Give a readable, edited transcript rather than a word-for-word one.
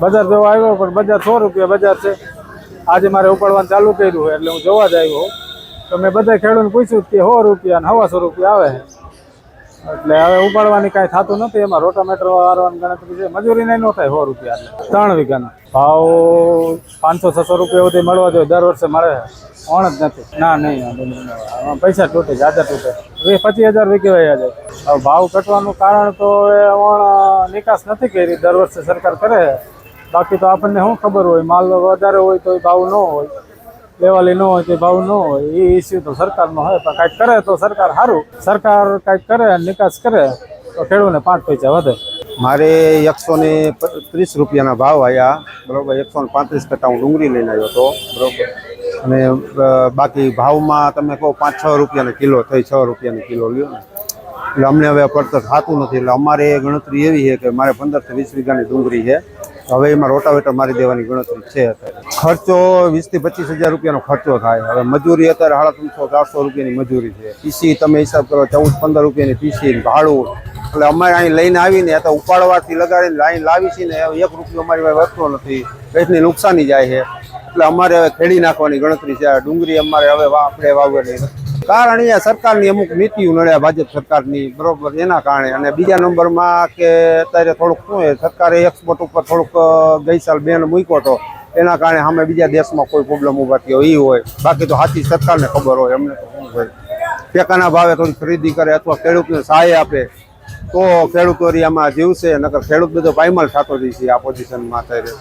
બજાર જોવા આવ્યો પણ બજાર 100 રૂપિયા બજાર છે. આજે મારે ઉપાડવાનું ચાલુ કર્યું છે એટલે હું જોવા જ આવ્યો. તો મેં બધા ખેડૂતને પૂછ્યું કે 100 રૂપિયા ને 125 રૂપિયા આવે છે. એટલે હવે ઉપાડવાની કાંઈ થતું નથી. એમાં રોટામેટર વાળવાની ગણતરી છે. મજૂરી નહીં ન થાય 100 રૂપિયા એટલે 3 વીઘાના ભાવ 500-600 રૂપિયા સુધી મળવા જોઈએ. દર વર્ષે મળે ઓણ જ નથી. ના નહીં પૈસા તૂટે જાજા તૂટે 20-25 હજાર વીઘે વયા જાય. હવે ભાવ ઘટવાનું કારણ તો એ ઓણ નિકાસ નથી કરી. દર વર્ષે સરકાર કરે. બાકી તો આપણને શું ખબર હોય, માલ વધારે હોય તો ભાવ ન હોય, લેવાલી ન હોય તો ભાવ ન હોય. એ ઇસ્યુ તો સરકારનો હોય. પણ કાંઈક કરે તો સરકાર સારું. સરકાર કાંઈક કરે નિકાસ કરે તો ખેડૂતને 5 પૈસા વધે. મારે 130 રૂપિયાના ભાવ આવ્યા, બરોબર. 135 કટ્ટા હું ડુંગળી લઈને આવ્યો હતો, બરોબર. અને બાકી ભાવમાં તમે કહો 5-6 રૂપિયાના કિલો થઈ, 6 રૂપિયાની કિલો લ્યો ને, એટલે અમને હવે પડતર થતું નથી. એટલે અમારે ગણતરી એવી છે કે મારે 15 થી 20 વીઘાની ડુંગળી છે. હવે એમાં રોટાવેટર મારી દેવાની ગણતરી છે. અત્યારે ખર્ચો 20 થી 25 હજાર રૂપિયાનો ખર્ચો થાય. હવે મજૂરી અત્યારે 350-400 રૂપિયાની મજૂરી છે. પીસી તમે હિસાબ કરો 14-15 રૂપિયાની પીસી ભાડું. એટલે અમારે અહીં લઈને આવીને તો ઉપાડવાથી લગાડીને અહીં લાવી છે ને 1 રૂપિયો અમારી પાસે વધતો નથી. પેટની નુકસાની જાય છે. એટલે અમારે હવે ખેડી નાખવાની ગણતરી છે. ડુંગળી અમારે હવે આપણે વાવવાની. કારણ અહીંયા સરકારની અમુક નીતિઓ નડ્યા, ભાજપ સરકારની, બરોબર. એના કારણે. અને બીજા નંબરમાં કે અત્યારે થોડુંક શું છે, સરકારે એક્સપોર્ટ ઉપર થોડુંક ગઈ સાલ બેન મૂક્યો હતો. એના કારણે સામે બીજા દેશમાં કોઈ પ્રોબ્લેમ ઉભા થયો એ હોય. બાકી તો સાચી સરકારને ખબર હોય. અમને તો શું હોય, ટેકાના ભાવે થોડી ખરીદી કરે અથવા ખેડૂતને સહાય આપે તો ખેડૂતો આમાં જીવશે. નકર ખેડૂત બધો પાયમાલ થતો જશે આ પોઝિશનમાં અત્યારે.